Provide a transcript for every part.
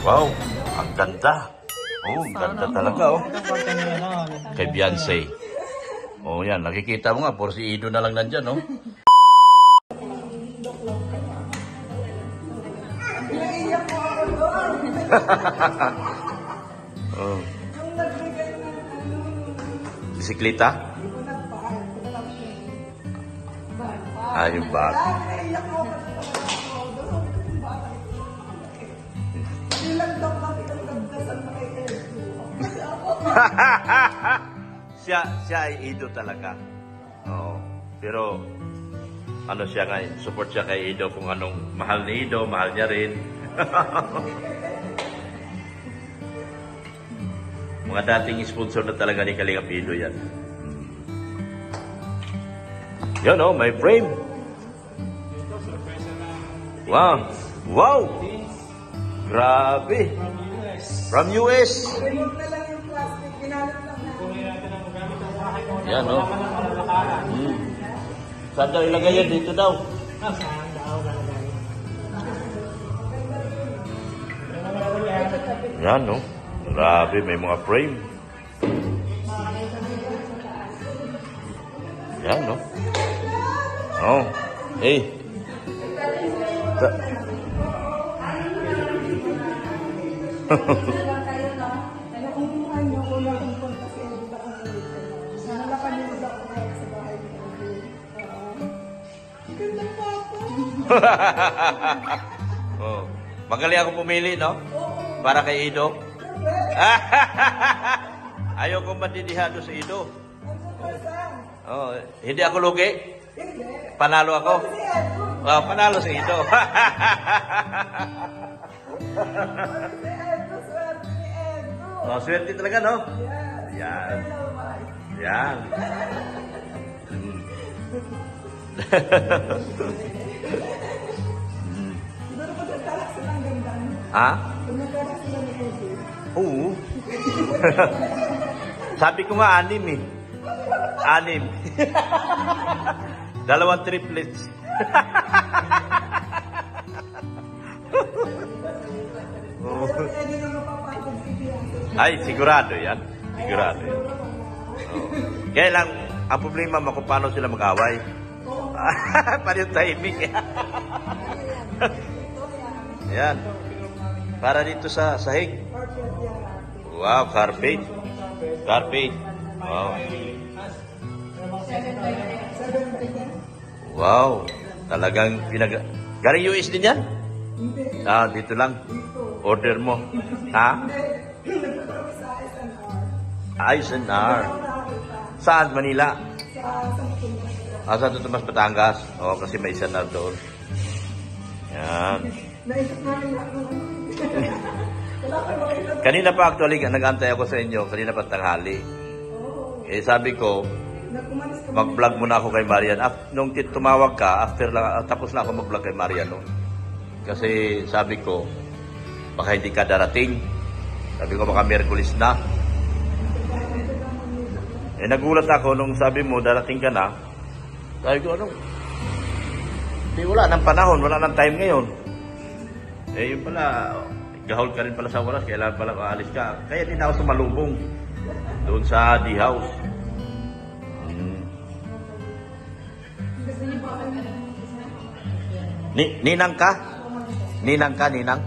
Wow, ang ganda. Oh, ang ganda talaga, oh. Kay Beyonce. Oh, yan. Nakikita mo nga, por si Ido na lang nandyan, oh. Oh. Bisikleta? Ah, yung bag. siya ay Ido talaga. Oo. Pero ano siya nga, support siya kay Ido kung anong mahal ni Ido, mahal niya rin. Mga dating sponsor na talaga ni Kalingap Ido yan. Yan oh, may frame. Wow. Wow. Grabe. From US. Yan oh. Saan daw ilagay yan? Dito daw. Yan oh. Grabe, may mga frame. Yan oh. Oh. Hey. Oh. Magaling ako pumili, no? Para kay Ido. Ayaw kong matidihado sa Ido. Oh, hindi ako lugi. Panalo ako. Oh, panalo sa Ido. Oh, swerte talaga, no? Yan. Yan. Ha? Oo. Sabi ko nga 6 eh. 6. 2 triplets. Oh. Ay, sigurado yan. Sigurado yan. Oh. Kaya lang, ang problema mo kung paano sila mag-away. Paano yung timing. Yan. Para dito sa sahig. Wow, carpet. Carpet. Wow. Wow. Talagang galing US din yan? Ah, dito lang. Order mo. Ha? SNR. Saan? Manila? Ah, sa Tomas, Batangas. Oo, kasi may SNR doon. Yan. Kanina pa actually, nag-antay ako sa inyo. Kanina pa tanghali. Eh, sabi ko, mag-vlog muna ako kay Marian. Nung tumawag ka, after lang, tapos na ako mag-vlog kay Marian. No? Kasi sabi ko, baka hindi ka darating. Sabi ko, baka Miyerkules na. Eh, nagulat ako nung sabi mo, darating ka na. Sabi ko, ano? Hindi, wala ng panahon, wala ng time ngayon. Eh, yun pala, gahol ka rin pala sa oras, kailangan pala aalis ka. Kaya din ako sumalubong doon sa D-House. Ninang ka? Ninang ka, ninang?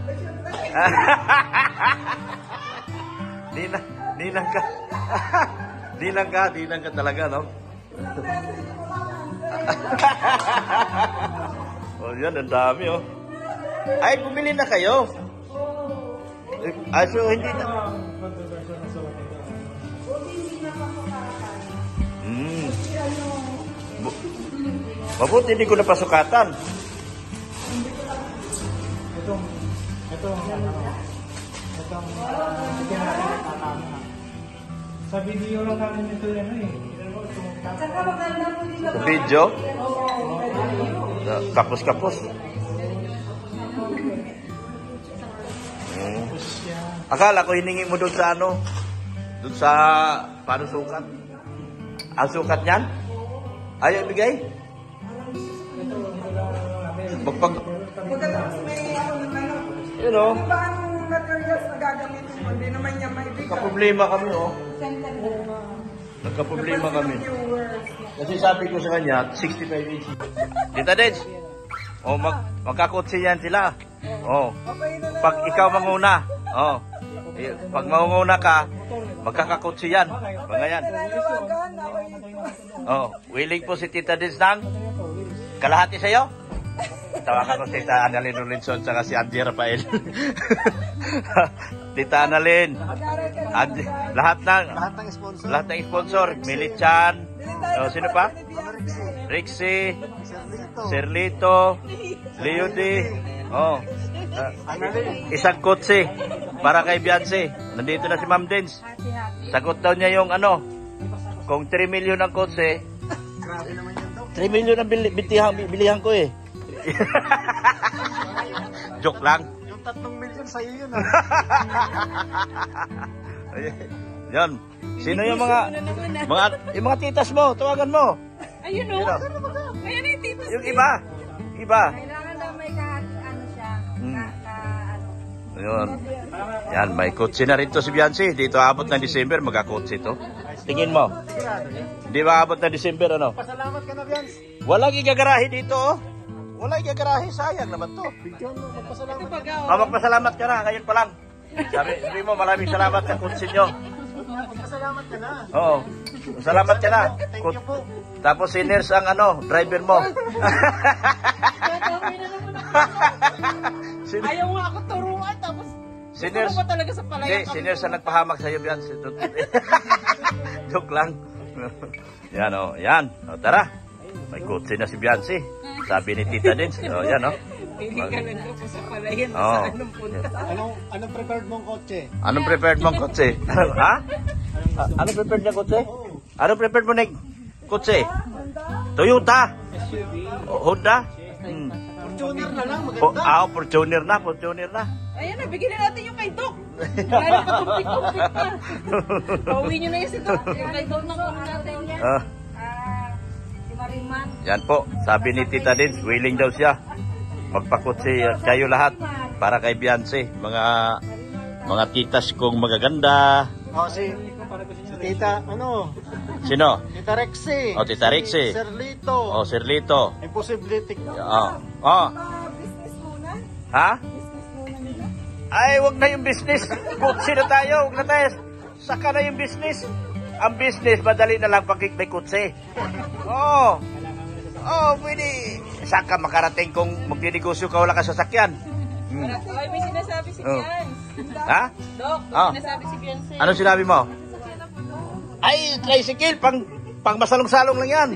Ninang ka? Ninang ka talaga, no? Oh, yan, ang dami, oh. Ay, bumili na kayo. Ay, so hindi na. Mabuti hindi ko napasukatan. Sa video lang namin ito yan eh. Sa video? Kapos-kapos. Akala ko hiningi mo doon sa ano? Doon sa paano sukat? Ang sukat niyan? Ayaw bigay? Magpag... You know? materials na gagamitin mo, hindi naman niya maibigay. Nagka-problema kami, oh. Nagka-problema kami. Kasi sabi ko sa kanya, 65 inches. Tita Deds, oh, magkakotse yan sila. Oh, pag ikaw manguna, oh, pag manguna ka, magkakakotse yan. Mga yan. Oh, willing po si Tita Deds ng kalahati sa'yo? Tawakan ko si Tita Annalyn Rolinson saka si Andy Rafael. Tita Annalyn, lahat ng sponsor, Milichan, sino pa? Rixie, Serlito, Leody, isang kotse para kay Beyonce. Nandito na si Ma'am Dens. Sagot daw niya yung ano, kung 3 million ang kotse, 3 million ang bilihan ko eh. Joke lang. Yung 3 million sa'yo yun Yan. Sino yung mga titas mo? Tawagan mo. Ayun o. Ayun yung titas. Yung iba. Kailangan na may ano siya. Ayun. Yan, may kotse na rin to si Beyonce. Dito abot ng December, magkakotse to. Tingin mo. Hindi ba abot ng December, ano? Pasalamat ka na, Bians. Walang igagarahe dito, oh. Walang igagarahe, sayang naman to. Magpasalamat ka na, ngayon pa lang. Sabi mo, maraming salamat sa kotse nyo. Pasalamat ka na. Oo. Salamat ka na. Thank you po. Tapos si Ners ang driver mo. Ayaw nga ako turuan tapos Si Ners, pa talaga sa palayan. si Ners ang nagpahamak sa'yo, Bian. Joke lang. Yan, oh. Yan. O, tara. May kotse na si Beyonce. Sabi ni Tita Dens. O, yan, o. Pili ka lang po sa palayan. Oo. Sa anong punta. Anong prepared mong kotse? Anong prepared mong kotse? Ha? Anong prepared na kotse? Anong prepared mo na kotse? Toyota. Honda. Fortuner na lang, maganda. Fortuner na. Ayan na, bigyan na natin yung kay Doc. Wala pa kumpit-kumpit pa. Pauwi nyo na yun si Doc. Yung kay Doc na kung natin yan. Si Mariman. Yan po. Sabi ni Tita Dens, willing daw siya. Magpakotse kayo lahat para kay Beyonce. Mga titas kong magaganda. Si Tita, Sino? Tita Rexie. O, Tita Rixie. Serlito. O, Serlito. Imposibility. Business muna. Ha? Ay, wag na yung business. Kutsi na tayo. Wag na tayo. Saka na yung business. Ang business, madali na lang pag may kutsi. Pwede. Saka makarating kung magdinegosyo ka, wala ka sasakyan. Ay, may sinasabi si Beyonce. Ha? Doc, may sinasabi si Beyonce. Ano sinabi mo? Ay, tricycle, pang masalong-salong lang yan.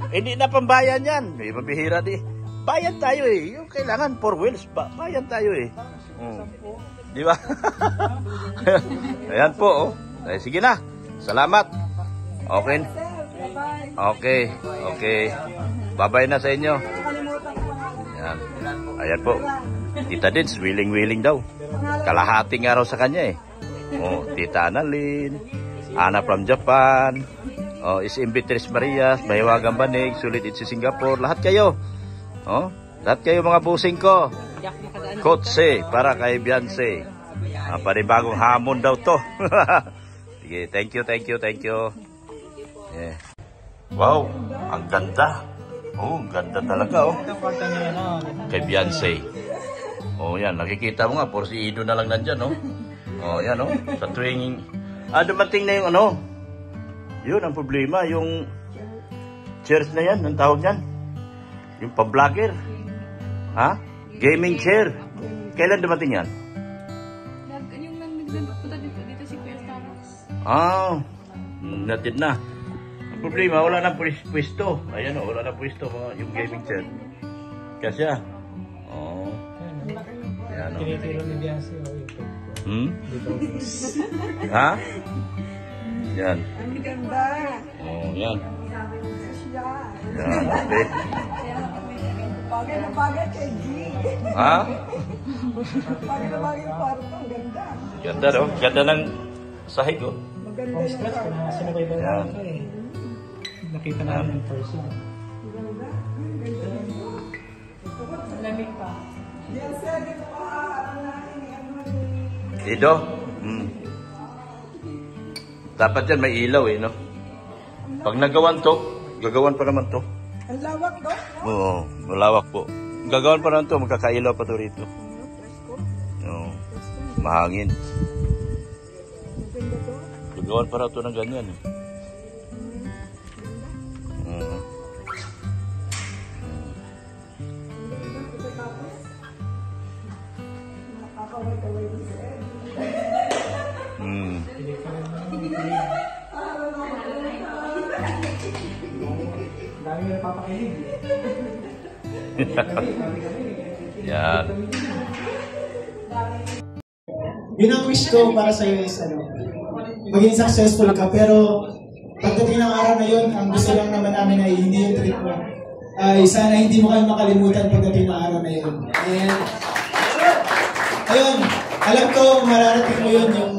Hindi na pambayan yan. May mabihira di. Bayan tayo eh. Yung kailangan 4 wheels. Bayan tayo eh. Di ba? Ayan po. Oh. Ay, sige na. Salamat. Okay. Okay. Bye-bye na sa inyo. Ayan. Ayan po. Tita Dens, willing daw. Kalahating araw sa kanya eh. Tita Annalyn, Ana from Japan, Is Beatrice Marias, Mahiwagang Banig, Sulit Itsi Singapore, lahat kayo. Lahat kayo mga busing ko. Kotse para kay Beyonce. Panibagong hamon daw to. Sige, thank you. Yeah. Wow, ang ganda. Ang ganda talaga kay Beyonce. Yan, nakikita mo nga, por si Ido na lang nandyan, yan, sa tuwing, dumating na yung yun, ang problema, yung chairs na yan, ang tawag yan, yung pa-vlogger, gaming chair, kailan dumating yan? Yung nagpunta dito si Kuya Starbucks. Natid na. Ang problema, wala nang pwesto. Ayan wala nang pwesto, yung gaming chair. Kasya. Yan Tinitiro ni Beyonce. Ha? Yan. Ang ganda. Yan. Siya. Yan, okay. Bagay na bagay kay G. Ha? Bagay na bagay yung kwarto. Ang ganda. Ganda, no? Ganda ng sahig, Maganda Home yung stretch, kwarto. kung sinubaybayan Yan. ko eh. Nakita namin in person. Lamig pa. Yan, sir, dito ka, ano Dito? Dapat yan may ilaw eh, no? Pag nagawan to, gagawan pa naman to. Ang lawak do. Oo, malawak po. Gagawan pa naman to, magkakailaw pa to rito. Oo, mahangin. Maganda to. Gagawan pa raw to ng ganyan eh. Nakakaway-kaway din si Ed. Dami nga napapakilig. Yan. Yun ang wish ko para sa iyo is maging successful ka, pero pagdating ng araw na yun, ang gusto lang naman namin ay hindi yung trip mo. Ay sana hindi mo kayo makalimutan pagdating ng araw na yun. And ayun, alam ko mararating mo yun yung